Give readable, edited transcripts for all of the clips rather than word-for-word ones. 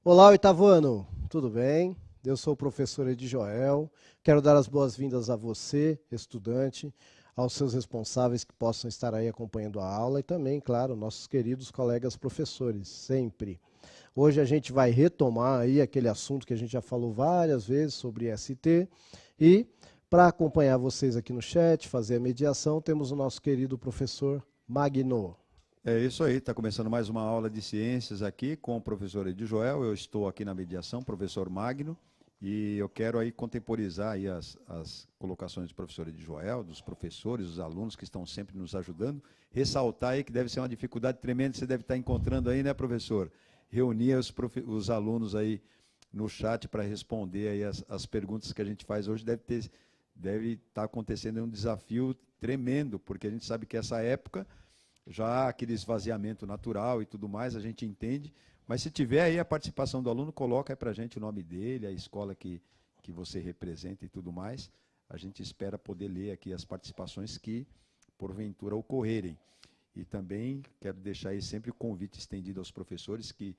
Olá, oitavo ano, tudo bem? Eu sou o professor Edi Joel. Quero dar as boas-vindas a você, estudante, aos seus responsáveis que possam estar aí acompanhando a aula e também, claro, nossos queridos colegas professores, sempre. Hoje a gente vai retomar aí aquele assunto que a gente já falou várias vezes sobre ST e para acompanhar vocês aqui no chat, fazer a mediação, temos o nosso querido professor Magno. É isso aí, está começando mais uma aula de ciências aqui com o professor Edi Joel. Eu estou aqui na mediação, professor Magno, e eu quero aí contemporizar aí as colocações do professor Edi Joel, dos professores, dos alunos que estão sempre nos ajudando. Ressaltar aí que deve ser uma dificuldade tremenda, que você deve estar encontrando aí, né, professor? Reunir os alunos aí no chat para responder aí as perguntas que a gente faz hoje. Deve estar acontecendo um desafio tremendo, porque a gente sabe que essa época já aquele esvaziamento natural e tudo mais, a gente entende, mas se tiver aí a participação do aluno, coloca aí para a gente o nome dele, a escola que você representa e tudo mais, a gente espera poder ler aqui as participações que, porventura, ocorrerem. E também quero deixar aí sempre o convite estendido aos professores que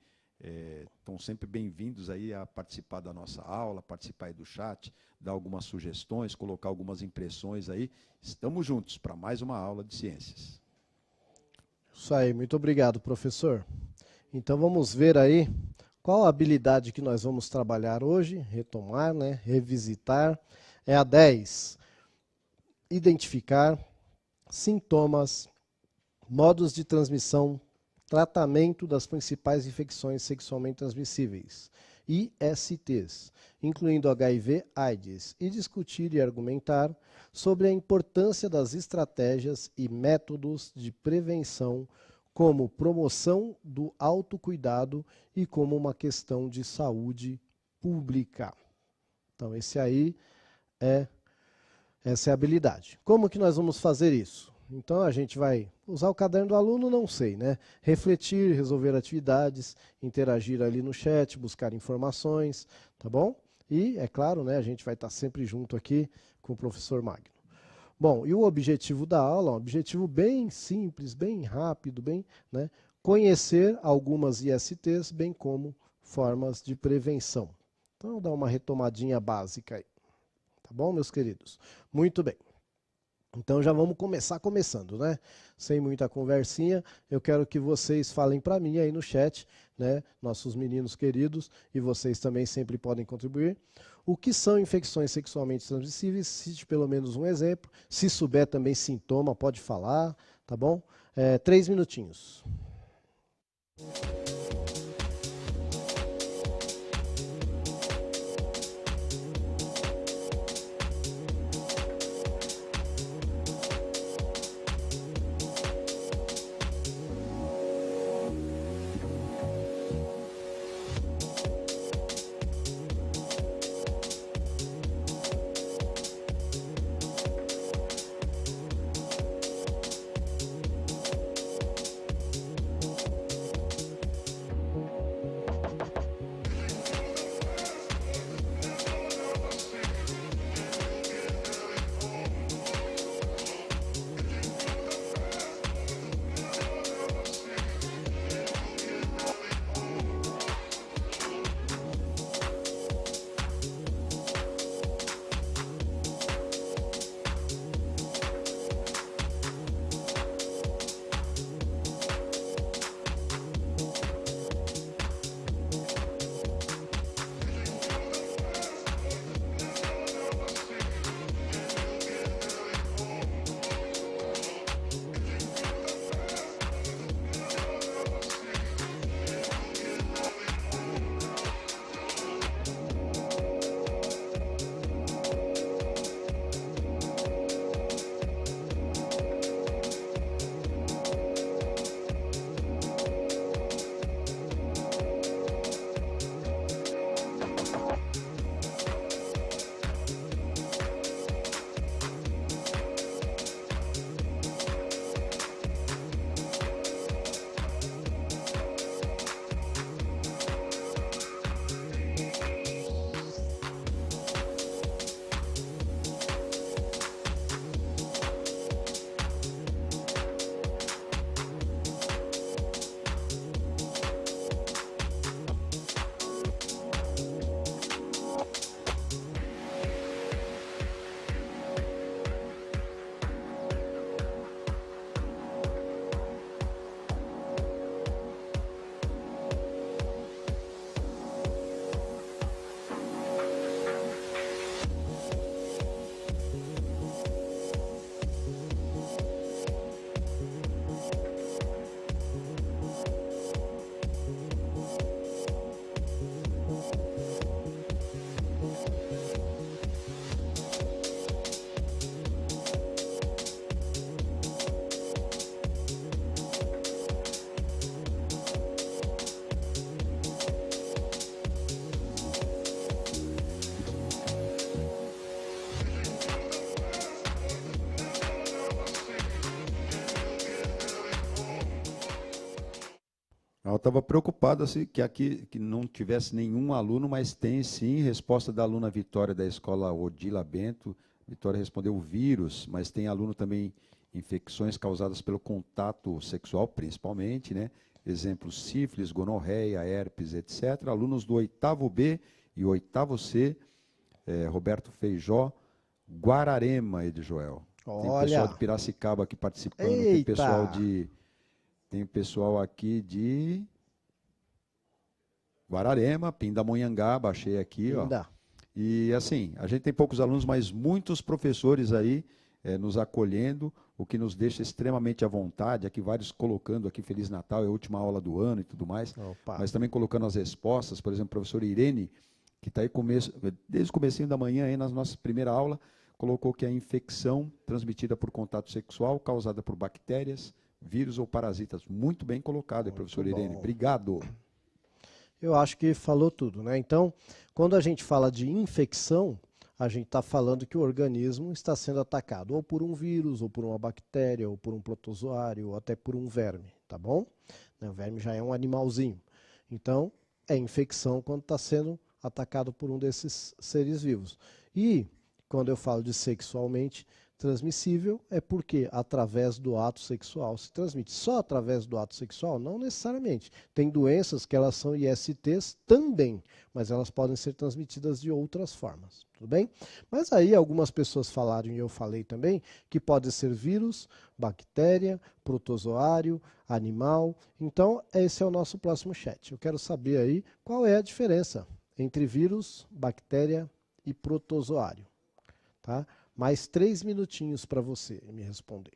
estão sempre bem-vindos aí a participar da nossa aula, participar aí do chat, dar algumas sugestões, colocar algumas impressões aí. Estamos juntos para mais uma aula de ciências. Isso aí, muito obrigado, professor. Então vamos ver aí qual a habilidade que nós vamos trabalhar hoje, retomar, né, revisitar. É a 10. Identificar sintomas, modos de transmissão, tratamento das principais infecções sexualmente transmissíveis, ISTs, incluindo HIV, AIDS, e discutir e argumentar sobre a importância das estratégias e métodos de prevenção como promoção do autocuidado e como uma questão de saúde pública. Então, essa é a habilidade. Como que nós vamos fazer isso? Então, a gente vai usar o caderno do aluno, não sei, né? Refletir, resolver atividades, interagir ali no chat, buscar informações, tá bom? E, é claro, né, a gente vai estar sempre junto aqui com o professor Magno. Bom, e o objetivo da aula, um objetivo bem simples, bem rápido, né, conhecer algumas ISTs, bem como formas de prevenção. Então, dá uma retomadinha básica aí. Tá bom, meus queridos? Muito bem. Então já vamos começar começando, né? Sem muita conversinha, eu quero que vocês falem para mim aí no chat, né? Nossos meninos queridos, e vocês também sempre podem contribuir. O que são infecções sexualmente transmissíveis? Cite pelo menos um exemplo. Se souber também sintoma, pode falar, tá bom? 3 minutinhos. estava preocupado assim, que aqui que não tivesse nenhum aluno, mas tem sim resposta da aluna Vitória da escola Odila Bento. Vitória respondeu vírus, mas tem aluno também infecções causadas pelo contato sexual, principalmente, né? Exemplo, sífilis, gonorreia, herpes, etc. Alunos do 8º B e 8º C, Roberto Feijó, Guararema, Edjoel. Tem pessoal de Olha, Piracicaba aqui participando, eita, tem pessoal aqui de Guararema, Pindamonhangaba, baixei aqui, ó. ainda. E assim, a gente tem poucos alunos, mas muitos professores aí nos acolhendo, o que nos deixa extremamente à vontade. Aqui vários colocando aqui Feliz Natal, é a última aula do ano e tudo mais, Opa, mas também colocando as respostas. Por exemplo, a professora Irene, que está aí desde o comecinho da manhã, aí na nossa primeira aula, colocou que a infecção transmitida por contato sexual, causada por bactérias, vírus ou parasitas. Muito bem colocado, muito professora Irene. bom. Obrigado. Eu acho que falou tudo, né? Então, quando a gente fala de infecção, a gente está falando que o organismo está sendo atacado ou por um vírus, ou por uma bactéria, ou por um protozoário, ou até por um verme, tá bom? O verme já é um animalzinho. Então, é infecção quando está sendo atacado por um desses seres vivos. E, quando eu falo de sexualmente transmissível, é porque através do ato sexual se transmite. Só através do ato sexual? Não necessariamente. Tem doenças que elas são ISTs também, mas elas podem ser transmitidas de outras formas, tudo bem? Mas aí algumas pessoas falaram, e eu falei também, que pode ser vírus, bactéria, protozoário, animal. Então, esse é o nosso próximo chat. Eu quero saber aí qual é a diferença entre vírus, bactéria e protozoário, tá? Mais 3 minutinhos para você me responder.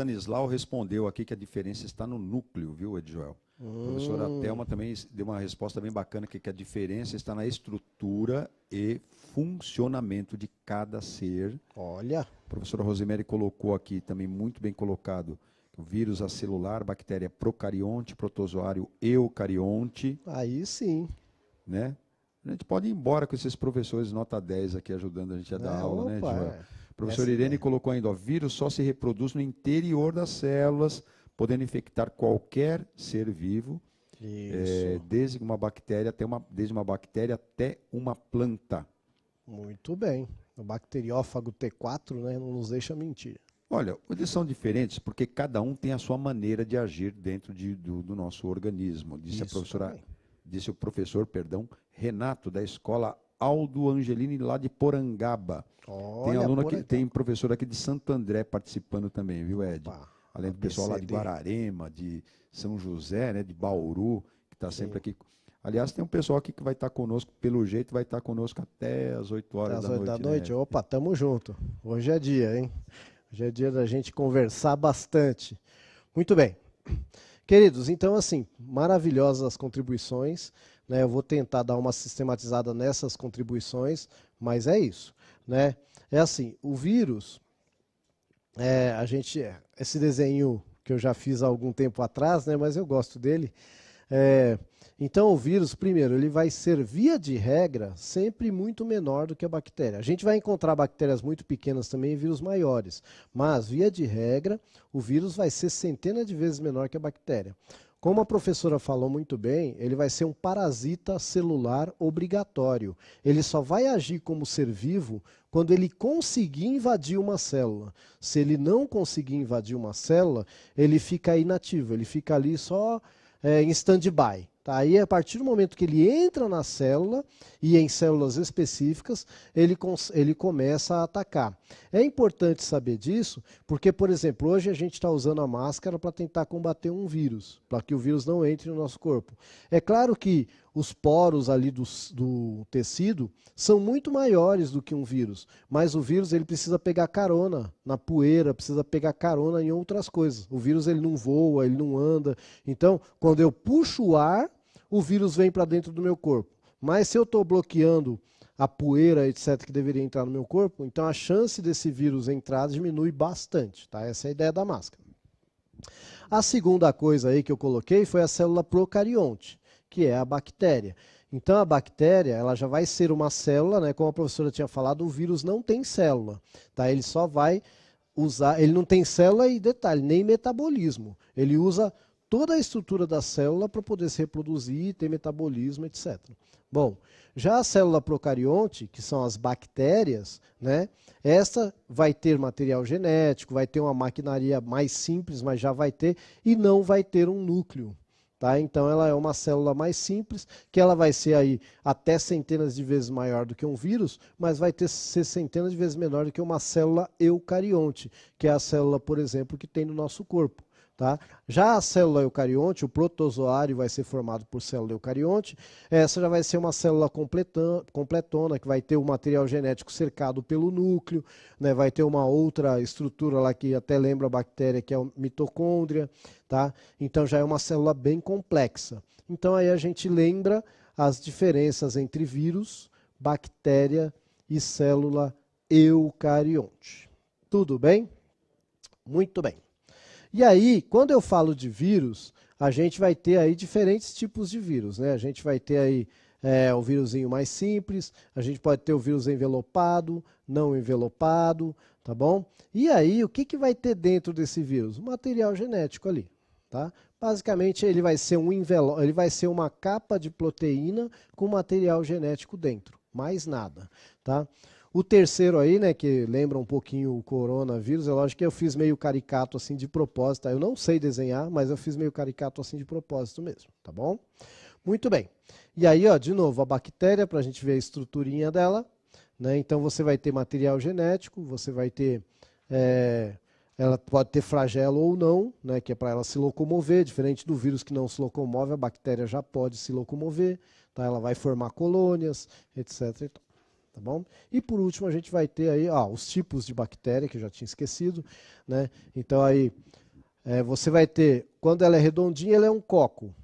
Stanislau respondeu aqui que a diferença está no núcleo, viu, Edjoel? A professora Thelma também deu uma resposta bem bacana, que a diferença está na estrutura e funcionamento de cada ser. Olha. A professora Rosemary colocou aqui, também muito bem colocado, o vírus acelular, bactéria procarionte, protozoário eucarionte. Aí sim. Né? A gente pode ir embora com esses professores nota 10 aqui ajudando a gente a dar aula, né, Joel? Professora Irene colocou ainda, ó, vírus só se reproduz no interior das células, podendo infectar qualquer ser vivo, desde uma bactéria até uma planta. Muito bem. O bacteriófago T4, né, não nos deixa mentir. Olha, eles são diferentes porque cada um tem a sua maneira de agir dentro do nosso organismo, disse o professor Renato, da escola Aldo Angelini, lá de Porangaba. Olha, tem aluno aqui, tem professor aqui de Santo André participando também, viu, Ed? Opa, além do pessoal lá de Guararema, de São José, né, de Bauru, que está sempre aqui. Aliás, tem um pessoal aqui que vai estar conosco, pelo jeito, vai estar conosco até as 8 horas da noite. Às 8 da noite? Né? Opa, tamo junto. Hoje é dia, hein? Hoje é dia da gente conversar bastante. Muito bem. Queridos, então assim, maravilhosas as contribuições, né? Eu vou tentar dar uma sistematizada nessas contribuições, mas é isso, né? É assim, o vírus, esse desenho que eu já fiz há algum tempo atrás, né? Mas eu gosto dele. Então o vírus, primeiro, ele vai ser, via de regra, sempre muito menor do que a bactéria. A gente vai encontrar bactérias muito pequenas também e vírus maiores, mas, via de regra, o vírus vai ser centenas de vezes menor que a bactéria. Como a professora falou muito bem, ele vai ser um parasita celular obrigatório. Ele só vai agir como ser vivo quando ele conseguir invadir uma célula. Se ele não conseguir invadir uma célula, ele fica inativo, ele fica ali só em stand-by. Tá? Aí, a partir do momento que ele entra na célula, e em células específicas, ele começa a atacar. É importante saber disso, porque, por exemplo, hoje a gente está usando a máscara para tentar combater um vírus, para que o vírus não entre no nosso corpo. É claro que os poros ali do tecido são muito maiores do que um vírus, mas o vírus ele precisa pegar carona na poeira, precisa pegar carona em outras coisas. O vírus ele não voa, ele não anda. Então, quando eu puxo o ar, o vírus vem para dentro do meu corpo. Mas se eu estou bloqueando a poeira, etc., que deveria entrar no meu corpo, então a chance desse vírus entrar diminui bastante. Tá? Essa é a ideia da máscara. A segunda coisa aí que eu coloquei foi a célula procarionte, que é a bactéria. Então a bactéria ela já vai ser uma célula, né? Como a professora tinha falado, o vírus não tem célula. Tá? Ele só vai usar, ele não tem célula e detalhe, nem metabolismo. Ele usa toda a estrutura da célula para poder se reproduzir, ter metabolismo, etc. Bom, já a célula procarionte, que são as bactérias, né, essa vai ter material genético, vai ter uma maquinaria mais simples, mas já vai ter, e não vai ter um núcleo. Tá? Então ela é uma célula mais simples, que ela vai ser aí até centenas de vezes maior do que um vírus, mas vai ser centenas de vezes menor do que uma célula eucarionte, que é a célula, por exemplo, que tem no nosso corpo. Tá? Já a célula eucarionte, o protozoário vai ser formado por célula eucarionte, essa já vai ser uma célula completona, que vai ter o material genético cercado pelo núcleo, né? Vai ter uma outra estrutura lá que até lembra a bactéria, que é a mitocôndria. Tá? Então já é uma célula bem complexa. Então aí a gente lembra as diferenças entre vírus, bactéria e célula eucarionte. Tudo bem? Muito bem. E aí, quando eu falo de vírus, a gente vai ter aí diferentes tipos de vírus, né? A gente vai ter aí o vírusinho mais simples, a gente pode ter o vírus envelopado, não envelopado, tá bom? E aí, o que vai ter dentro desse vírus? O material genético ali, tá? Basicamente, ele vai ser ele vai ser uma capa de proteína com material genético dentro, mais nada, tá? O terceiro aí, né, que lembra um pouquinho o coronavírus, é lógico que eu fiz meio caricato assim de propósito, tá? Eu não sei desenhar, mas eu fiz meio caricato assim de propósito mesmo, tá bom? Muito bem. E aí, ó, de novo, a bactéria, para a gente ver a estruturinha dela, né? Então você vai ter material genético, você vai ter, ela pode ter flagelo ou não, né, que é para ela se locomover, diferente do vírus que não se locomove, a bactéria já pode se locomover, tá? Ela vai formar colônias, etc. Tá bom? E por último a gente vai ter aí os tipos de bactéria, que eu já tinha esquecido, né? Então aí você vai ter, quando ela é redondinha, ela é um coco.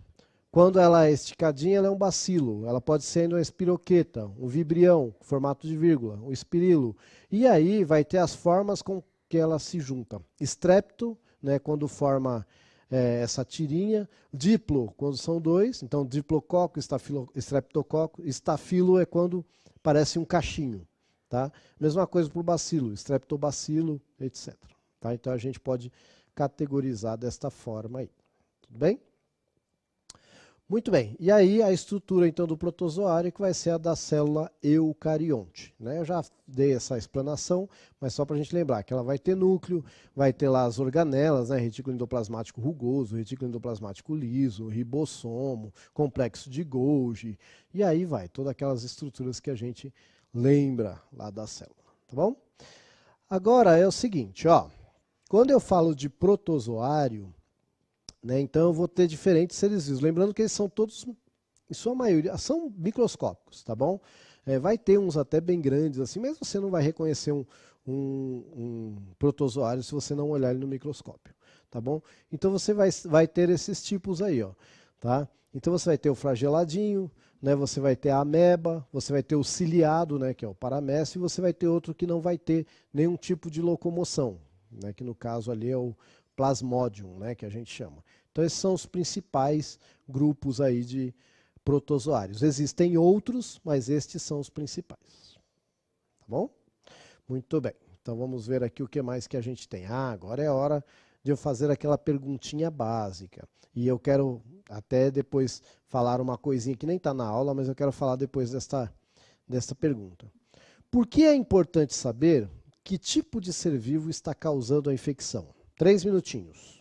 Quando ela é esticadinha, ela é um bacilo. Ela pode ser uma espiroqueta, um vibrião, formato de vírgula, um espirilo. E aí vai ter as formas com que ela se junta. Estrepto, né, quando forma essa tirinha. Diplo, quando são dois. Então, diplococo, estreptococo. Estafilo é quando parece um cachinho. Tá? Mesma coisa para o bacilo, estreptobacilo, etc. Tá? Então, a gente pode categorizar desta forma aí. Tudo bem? Muito bem, e aí a estrutura então do protozoário que vai ser a da célula eucarionte, né? Eu já dei essa explanação, mas só para a gente lembrar que ela vai ter núcleo, vai ter lá as organelas, né? Retículo endoplasmático rugoso, retículo endoplasmático liso, ribossomo, complexo de Golgi, e aí vai, todas aquelas estruturas que a gente lembra lá da célula, tá bom? Agora é o seguinte, quando eu falo de protozoário, né, então eu vou ter diferentes seres vivos. Lembrando que eles são todos, em sua maioria, são microscópicos, tá bom? Vai ter uns até bem grandes assim, mas você não vai reconhecer um protozoário se você não olhar ele no microscópio, tá bom? Então você vai ter esses tipos aí, tá? Então você vai ter o flageladinho, né, você vai ter a ameba, você vai ter o ciliado, né, que é o paramécio, e você vai ter outro que não vai ter nenhum tipo de locomoção, né, que no caso ali é o Plasmodium, né, que a gente chama. Então esses são os principais grupos aí de protozoários. Existem outros, mas estes são os principais. Tá bom? Muito bem. Então vamos ver aqui o que mais que a gente tem. Agora é hora de eu fazer aquela perguntinha básica. E eu quero até depois falar uma coisinha que nem está na aula, mas eu quero falar depois desta pergunta. Por que é importante saber que tipo de ser vivo está causando a infecção? 3 minutinhos.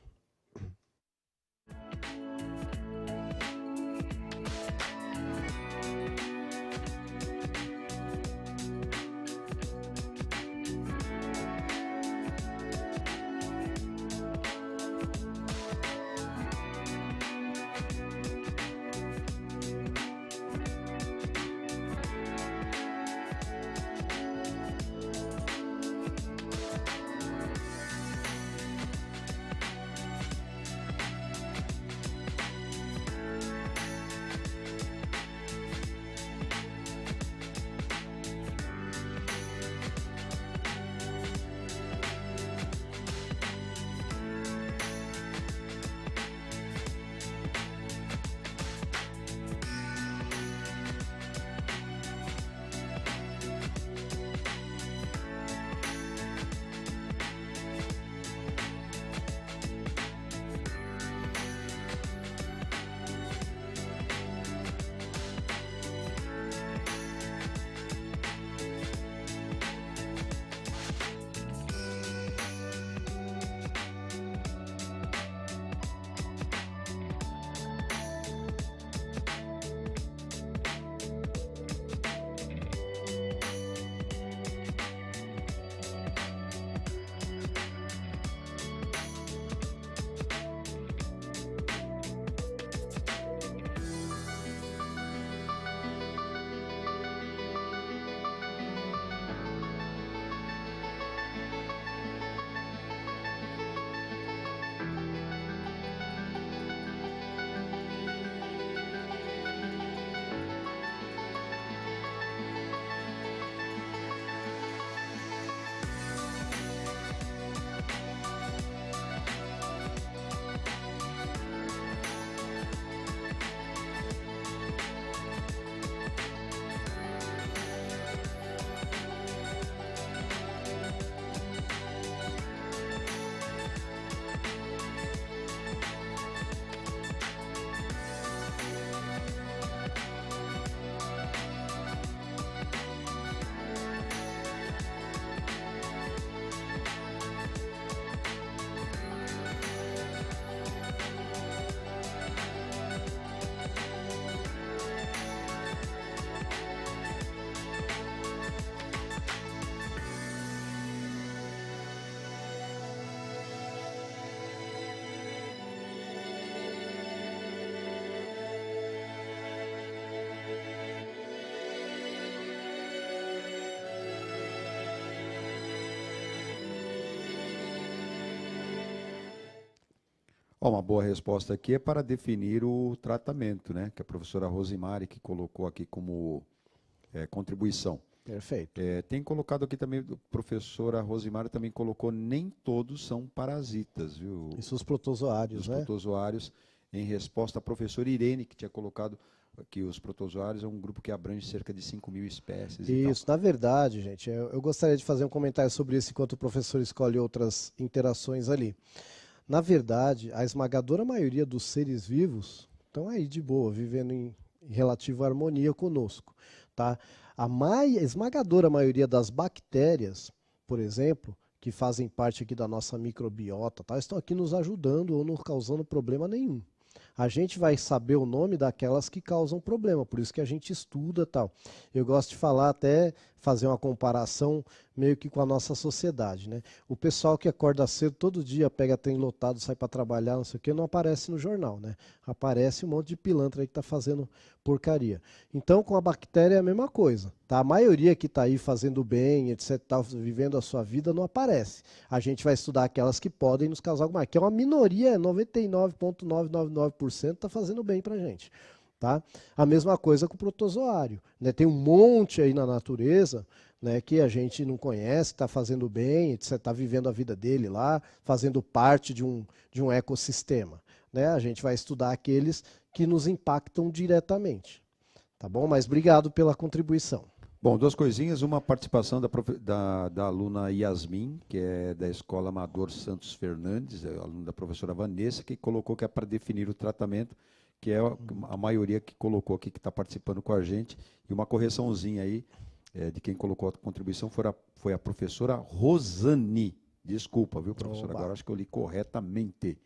Ó, uma boa resposta aqui é para definir o tratamento, né? Que a professora Rosimari que colocou aqui como contribuição. Perfeito. Tem colocado aqui também, a professora Rosimari também colocou, nem todos são parasitas, viu? Isso os protozoários, Os né? protozoários, em resposta à professora Irene, que tinha colocado que os protozoários é um grupo que abrange cerca de 5.000 espécies e tal. Isso, na verdade, gente, eu gostaria de fazer um comentário sobre isso enquanto o professor escolhe outras interações ali. Na verdade, a esmagadora maioria dos seres vivos estão aí de boa, vivendo em relativa harmonia conosco, tá? Esmagadora maioria das bactérias, por exemplo, que fazem parte aqui da nossa microbiota, tá? Estão aqui nos ajudando ou não causando problema nenhum. A gente vai saber o nome daquelas que causam problema, por isso que a gente estuda tal. Eu gosto de falar até, fazer uma comparação meio que com a nossa sociedade, né? O pessoal que acorda cedo todo dia, pega trem lotado, sai para trabalhar, não sei o que, não aparece no jornal, né? Aparece um monte de pilantra aí que está fazendo porcaria. Então, com a bactéria é a mesma coisa, tá? A maioria que está aí fazendo bem, etc, tá vivendo a sua vida, não aparece. A gente vai estudar aquelas que podem nos causar alguma coisa, que é uma minoria, 99,999% está fazendo bem para a gente. Tá? A mesma coisa com o protozoário, né? Tem um monte aí na natureza, né, que a gente não conhece, está fazendo bem, está vivendo a vida dele lá, fazendo parte de um ecossistema. Né? A gente vai estudar aqueles que nos impactam diretamente. Tá bom? Mas obrigado pela contribuição. Bom, duas coisinhas. Uma participação da aluna Yasmin, que é da Escola Amador Santos Fernandes, aluna da professora Vanessa, que colocou que é para definir o tratamento, que é a maioria que colocou aqui, que está participando com a gente. E uma correçãozinha aí, de quem colocou a contribuição foi a professora Rosane. Desculpa, viu, professora? Oba. Agora acho que eu li corretamente.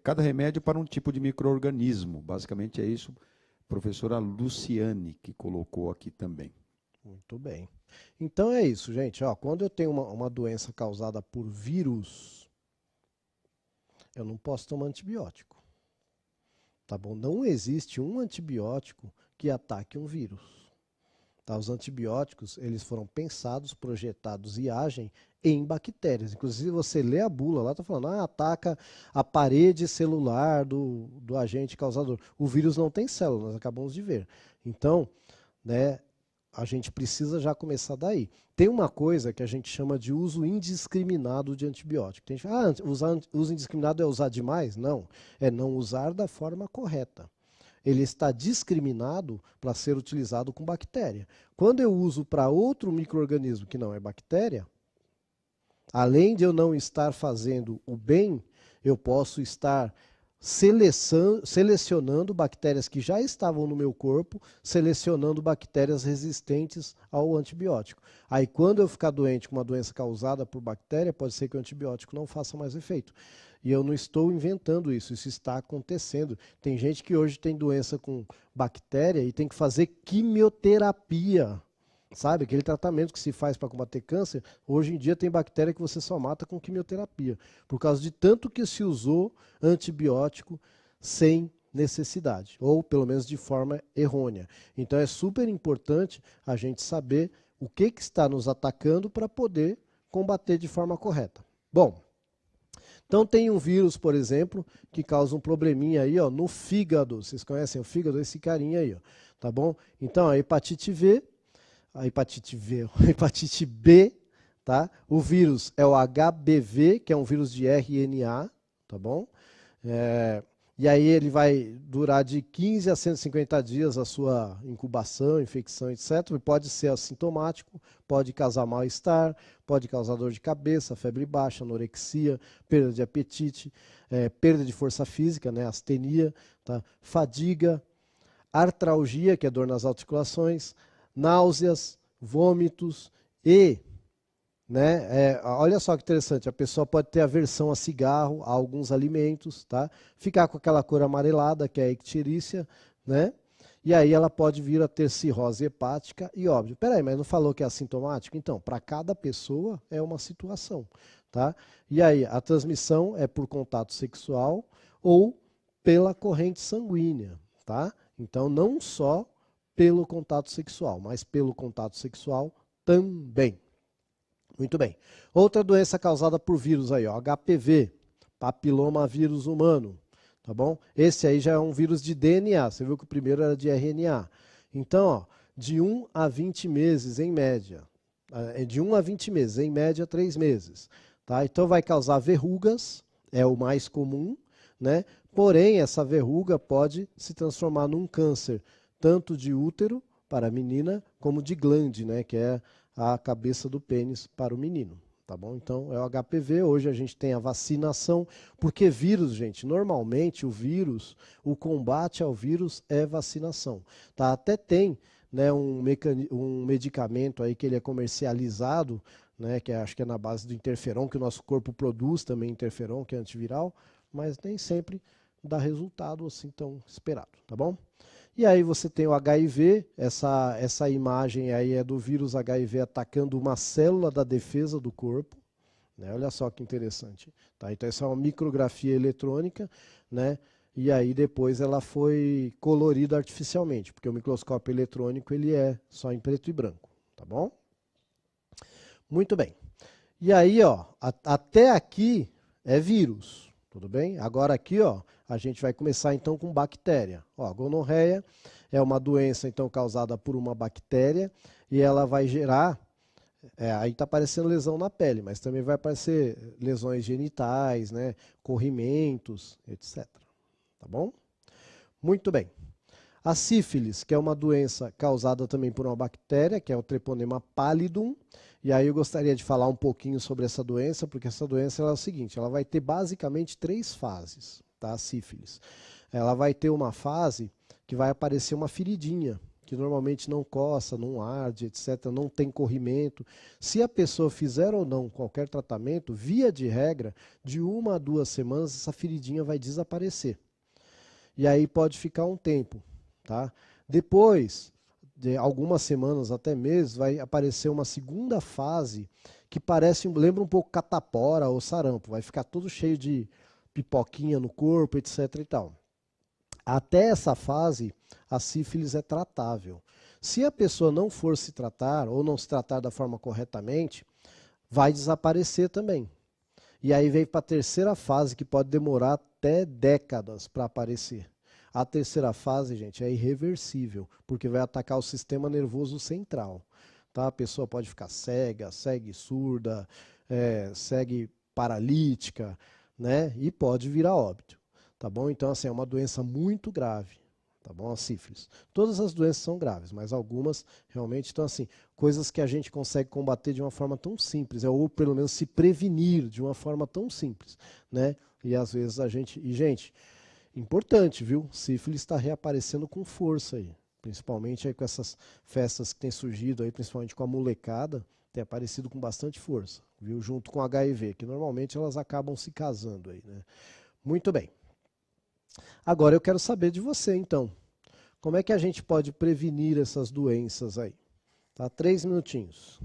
Cada remédio para um tipo de micro-organismo. Basicamente é isso. Professora Luciane, que colocou aqui também. Muito bem. Então é isso, gente. Ó, quando eu tenho uma doença causada por vírus, eu não posso tomar antibiótico. Tá bom? Não existe um antibiótico que ataque um vírus. Tá? Os antibióticos, eles foram pensados, projetados e agem em bactérias. Inclusive, você lê a bula lá, está falando, ataca a parede celular do agente causador. O vírus não tem célula, nós acabamos de ver. Então, né, a gente precisa já começar daí. Tem uma coisa que a gente chama de uso indiscriminado de antibiótico. Tem gente que fala, uso indiscriminado é usar demais? Não, é não usar da forma correta. Ele está discriminado para ser utilizado com bactéria. Quando eu uso para outro micro-organismo que não é bactéria, além de eu não estar fazendo o bem, eu posso estar selecionando bactérias que já estavam no meu corpo, selecionando bactérias resistentes ao antibiótico. Aí quando eu ficar doente com uma doença causada por bactéria, pode ser que o antibiótico não faça mais efeito. E eu não estou inventando isso, isso está acontecendo. Tem gente que hoje tem doença com bactéria e tem que fazer quimioterapia. Sabe, aquele tratamento que se faz para combater câncer, hoje em dia tem bactéria que você só mata com quimioterapia, por causa de tanto que se usou antibiótico sem necessidade, ou pelo menos de forma errônea. Então é super importante a gente saber o que está nos atacando para poder combater de forma correta. Bom, então tem um vírus, por exemplo, que causa um probleminha aí, ó, no fígado. Vocês conhecem o fígado? Esse carinha aí, ó, tá bom? Então a hepatite hepatite B, tá? O vírus é o HBV, que é um vírus de RNA, tá bom? E aí ele vai durar de 15 a 150 dias a sua incubação, infecção, etc. E pode ser assintomático, pode causar mal-estar, pode causar dor de cabeça, febre baixa, anorexia, perda de apetite, perda de força física, né? Astenia, tá? Fadiga, artralgia, que é dor nas articulações, náuseas, vômitos e, né, olha só que interessante, a pessoa pode ter aversão a cigarro, a alguns alimentos, tá? Ficar com aquela cor amarelada, que é a icterícia, né? E aí ela pode vir a ter cirrose hepática e óbito. Peraí, mas não falou que é assintomático? Então, para cada pessoa é uma situação, tá? E aí, a transmissão é por contato sexual ou pela corrente sanguínea, tá? Então, não só pelo contato sexual, mas pelo contato sexual também. Muito bem. Outra doença causada por vírus aí, ó, HPV. papiloma vírus humano, tá bom? Esse aí já é um vírus de DNA, você viu que o primeiro era de RNA. Então, ó, de 1 a 20 meses em média. De 1 a 20 meses, em média 3 meses. Tá? Então vai causar verrugas, é o mais comum, né? Porém, essa verruga pode se transformar num câncer, tanto de útero para a menina, como de glande, né? Que é a cabeça do pênis para o menino. Tá bom? Então é o HPV, hoje a gente tem a vacinação, porque vírus, gente, normalmente o vírus, o combate ao vírus é vacinação. Tá? Até tem, né, um medicamento aí que ele é comercializado, né, que acho que é na base do interferon, que o nosso corpo produz também interferon, que é antiviral, mas nem sempre dá resultado assim tão esperado, tá bom? E aí você tem o HIV, essa imagem aí é do vírus HIV atacando uma célula da defesa do corpo, né? Olha só que interessante. Tá? Então essa é uma micrografia eletrônica, né? E aí depois ela foi colorida artificialmente, porque o microscópio eletrônico ele é só em preto e branco, tá bom? Muito bem. E aí, ó, até aqui é vírus, tudo bem? Agora aqui, ó, a gente vai começar então com bactéria. Ó, a gonorreia é uma doença então causada por uma bactéria e ela vai gerar, aí está aparecendo lesão na pele, mas também vai aparecer lesões genitais, né, corrimentos, etc. Tá bom? Muito bem. A sífilis, que é uma doença causada também por uma bactéria, que é o Treponema pallidum. E aí eu gostaria de falar um pouquinho sobre essa doença, porque essa doença é o seguinte, ela vai ter basicamente 3 fases, tá? A sífilis. Ela vai ter uma fase que vai aparecer uma feridinha, que normalmente não coça, não arde, etc., não tem corrimento. Se a pessoa fizer ou não qualquer tratamento, via de regra, de 1 a 2 semanas, essa feridinha vai desaparecer. E aí pode ficar um tempo. Tá? Depois de algumas semanas, até meses, vai aparecer uma segunda fase que lembra um pouco catapora ou sarampo. Vai ficar todo cheio de pipoquinha no corpo, etc. e tal. Até essa fase, a sífilis é tratável. Se a pessoa não for se tratar ou não se tratar da forma corretamente, vai desaparecer também. E aí vem para a terceira fase, que pode demorar até décadas para aparecer. A terceira fase, gente, é irreversível, porque vai atacar o sistema nervoso central. Tá? A pessoa pode ficar cega, cega e surda, cega paralítica, né? E pode vir a óbito. Tá bom? Então, assim, é uma doença muito grave. Tá bom? A sífilis. Todas as doenças são graves, mas algumas realmente, então, assim, coisas que a gente consegue combater de uma forma tão simples, ou pelo menos se prevenir de uma forma tão simples, né? E às vezes a gente. E, gente. Importante, viu? Sífilis está reaparecendo com força aí. Principalmente aí com essas festas que têm surgido aí, principalmente com a molecada, tem aparecido com bastante força, viu? Junto com HIV, que normalmente elas acabam se casando aí, né? Muito bem. Agora eu quero saber de você, então. Como é que a gente pode prevenir essas doenças aí? Tá? 3 minutinhos.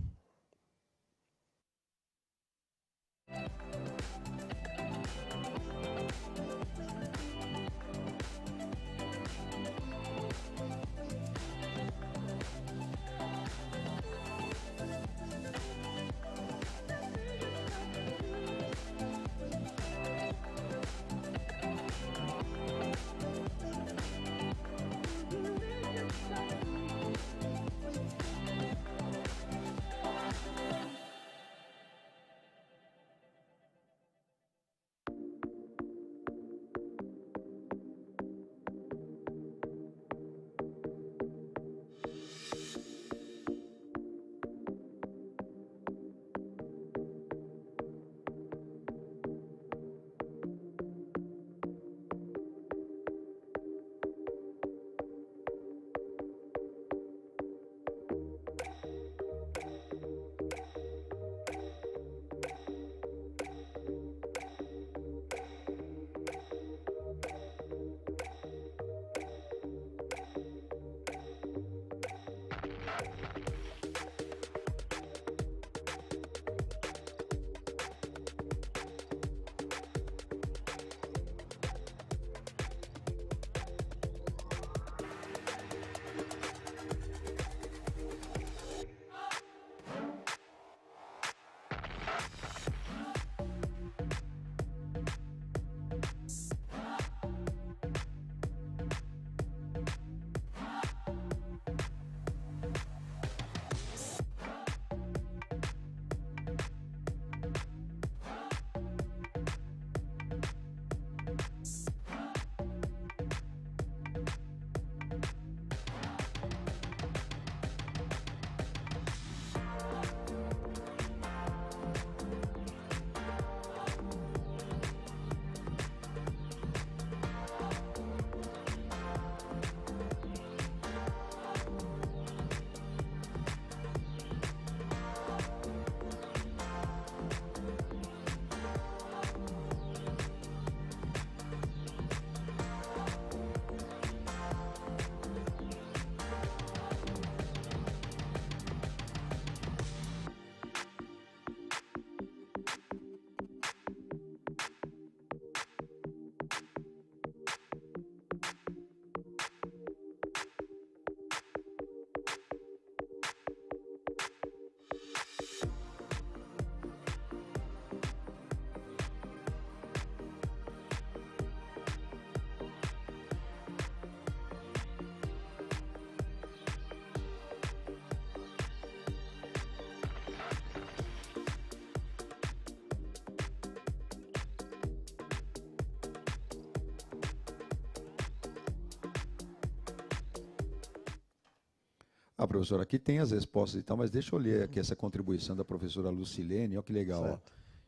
professora, aqui tem as respostas e tal, mas deixa eu ler aqui essa contribuição da professora Lucilene, olha que legal. Ó.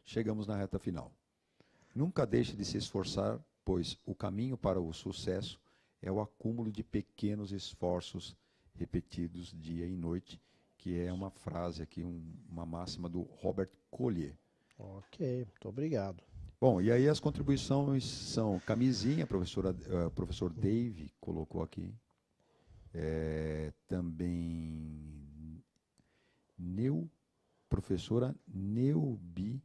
Chegamos na reta final. Nunca deixe de se esforçar, pois o caminho para o sucesso é o acúmulo de pequenos esforços repetidos dia e noite, que é uma frase aqui, uma máxima do Robert Collier. Ok, muito obrigado. Bom, e aí as contribuições são camisinha, professor Dave colocou aqui. Também professora Neubi,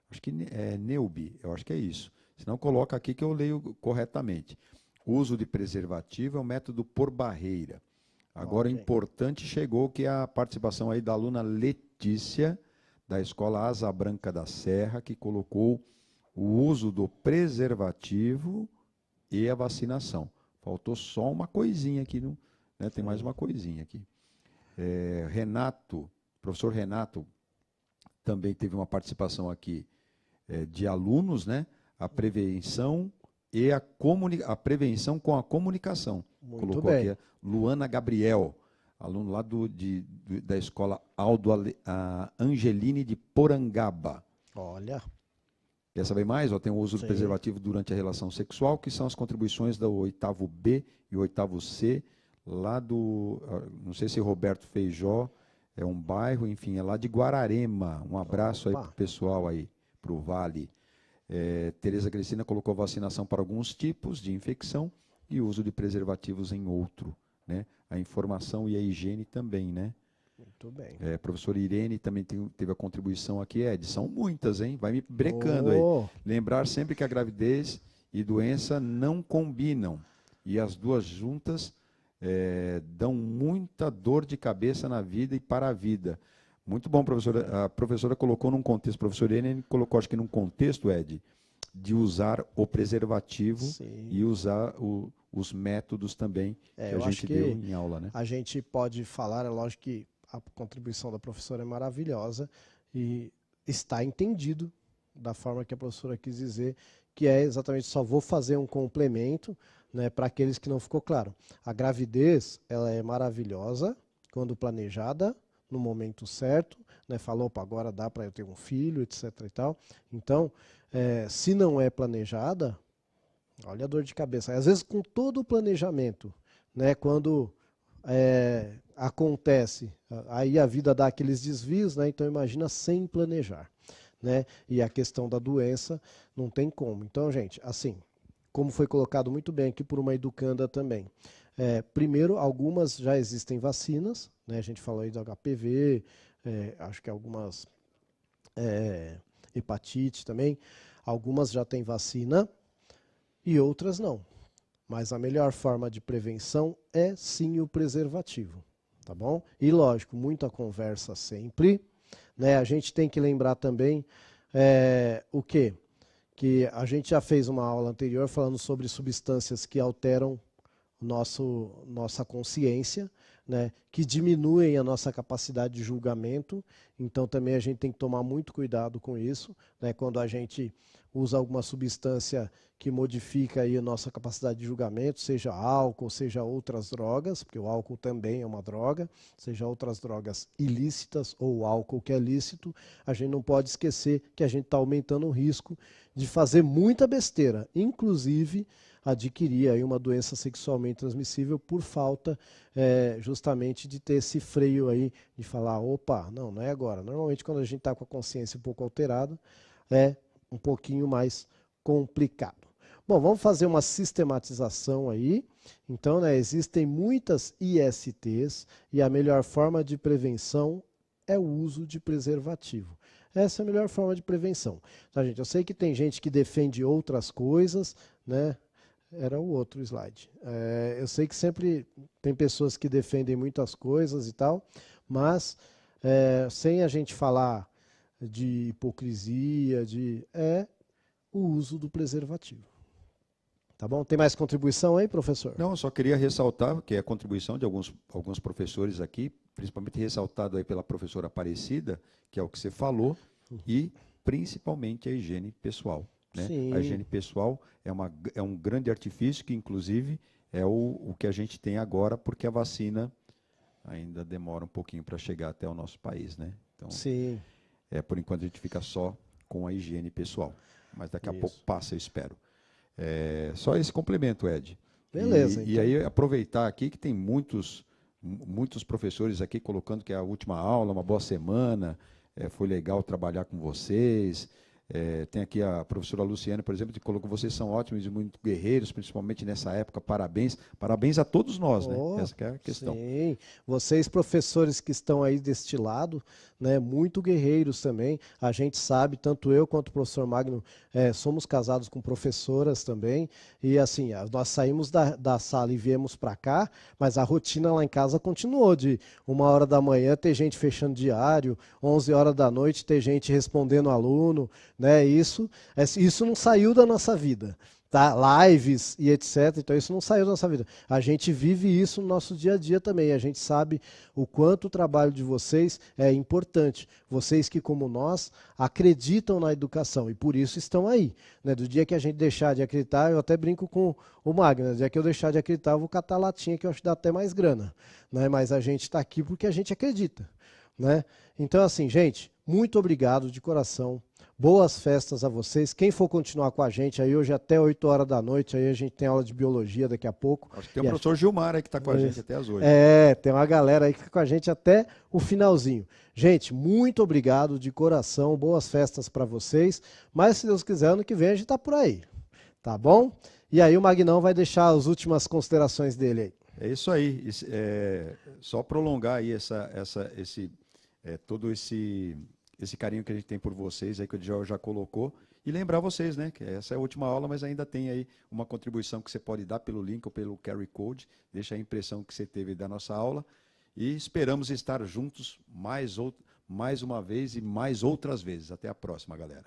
acho que é Neubi, eu acho que é isso. Se não, coloca aqui que eu leio corretamente. O uso de preservativo é um método por barreira. Agora, Ok. importante chegou que a participação aí da aluna Letícia, da Escola Asa Branca da Serra, que colocou o uso do preservativo e a vacinação. Faltou só uma coisinha aqui, né? Tem mais uma coisinha aqui. Professor Renato, também teve uma participação aqui de alunos, né? A prevenção e a prevenção com a comunicação. Muito Colocou bem. aqui Luana Gabriel, aluno lá da escola Aldo Angelini de Porangaba. Olha. Quer saber mais? Tem o uso do Sim. preservativo durante a relação sexual, que são as contribuições do 8º B e 8º C, lá não sei se Roberto Feijó, é um bairro, enfim, é lá de Guararema. Um abraço aí para o pessoal aí, para o Vale. Tereza Cristina colocou vacinação para alguns tipos de infecção e uso de preservativos em outro, né? A informação e a higiene também, né? Muito bem. Professora Irene também teve a contribuição aqui, Ed. São muitas, hein? Vai me brecando aí. Lembrar sempre que a gravidez e doença não combinam. E as duas juntas dão muita dor de cabeça na vida e para a vida. Muito bom, professora. A professora colocou num contexto, professora Irene colocou, acho que num contexto, Ed, de usar o preservativo. Sim. E usar os métodos também que a gente deu em aula, né? A gente pode falar, é lógico que a contribuição da professora é maravilhosa e está entendido da forma que a professora quis dizer, que é exatamente, só vou fazer um complemento, né, para aqueles que não ficou claro. A gravidez, ela é maravilhosa quando planejada, no momento certo, né, falou, opa, agora dá para eu ter um filho, etc. e tal. Então, se não é planejada, olha a dor de cabeça. Às vezes, com todo o planejamento, né, quando acontece, aí a vida dá aqueles desvios, né? Então imagina sem planejar, né? E a questão da doença não tem como. Então, gente, assim, como foi colocado muito bem aqui por uma educanda também. Primeiro, algumas já existem vacinas, né? A gente falou aí do HPV, acho que algumas hepatite também, algumas já têm vacina e outras não. Mas a melhor forma de prevenção é sim o preservativo, tá bom? E lógico, muita conversa sempre, né? A gente tem que lembrar também o quê? Que a gente já fez uma aula anterior falando sobre substâncias que alteram nossa consciência, né? Que diminuem a nossa capacidade de julgamento. Então também a gente tem que tomar muito cuidado com isso, né? Quando a gente usa alguma substância que modifica aí a nossa capacidade de julgamento, seja álcool, seja outras drogas, porque o álcool também é uma droga, seja outras drogas ilícitas ou álcool que é lícito, a gente não pode esquecer que a gente está aumentando o risco de fazer muita besteira, inclusive adquirir aí uma doença sexualmente transmissível por falta justamente de ter esse freio aí, de falar, opa, não é agora. Normalmente quando a gente está com a consciência um pouco alterada, é um pouquinho mais complicado. Bom, vamos fazer uma sistematização aí. Então, né, existem muitas ISTs e a melhor forma de prevenção é o uso de preservativo. Essa é a melhor forma de prevenção. Tá, gente? Eu sei que tem gente que defende outras coisas, né? Era o outro slide. Eu sei que sempre tem pessoas que defendem muitas coisas e tal, mas sem a gente falar de hipocrisia, o uso do preservativo. Tá bom? Tem mais contribuição aí, professor? Não, eu só queria ressaltar que é a contribuição de alguns professores aqui, principalmente ressaltado aí pela professora Aparecida, que é o que você falou, e principalmente a higiene pessoal. Né? A higiene pessoal é um grande artifício que, inclusive, é o que a gente tem agora, porque a vacina ainda demora um pouquinho para chegar até o nosso país, né? Então, Sim. por enquanto a gente fica só com a higiene pessoal, mas daqui a pouco passa, eu espero. Só esse complemento, Ed. Beleza, E aí aproveitar aqui que tem muitos professores aqui colocando que é a última aula, uma boa semana, foi legal trabalhar com vocês. Tem aqui a professora Luciana, por exemplo, que colocou: vocês são ótimos e muito guerreiros, principalmente nessa época, parabéns. Parabéns a todos nós, né? Essa que é a questão. Sim, vocês professores que estão aí deste lado, né, muito guerreiros também, a gente sabe, tanto eu quanto o professor Magno, somos casados com professoras também, e assim, nós saímos da sala e viemos para cá, mas a rotina lá em casa continuou, de 1h da manhã ter gente fechando diário, 11 horas da noite ter gente respondendo aluno, né? Isso não saiu da nossa vida, tá? Lives e etc. Então isso não saiu da nossa vida. A gente vive isso no nosso dia a dia também. A gente sabe o quanto o trabalho de vocês é importante. Vocês que, como nós, acreditam na educação e por isso estão aí, né? Do dia que a gente deixar de acreditar, eu até brinco com o Magno, do dia que eu deixar de acreditar, eu vou catar latinha, que eu acho que dá até mais grana, né? Mas a gente está aqui porque a gente acredita, né? Então assim, gente, muito obrigado de coração. Boas festas a vocês. Quem for continuar com a gente aí hoje até 8 horas da noite, aí a gente tem aula de biologia daqui a pouco. Acho que tem o professor Gilmar aí que está com a gente até as 8. Tem uma galera aí que fica com a gente até o finalzinho. Gente, muito obrigado de coração. Boas festas para vocês. Mas se Deus quiser, ano que vem a gente tá por aí. Tá bom? E aí o Magnão vai deixar as últimas considerações dele aí. É isso aí. Só prolongar aí todo esse carinho que a gente tem por vocês, aí que o Joel já colocou, e lembrar vocês, né, que essa é a última aula, mas ainda tem aí uma contribuição que você pode dar pelo link ou pelo QR Code, deixa a impressão que você teve da nossa aula, e esperamos estar juntos mais uma vez e mais outras vezes. Até a próxima, galera.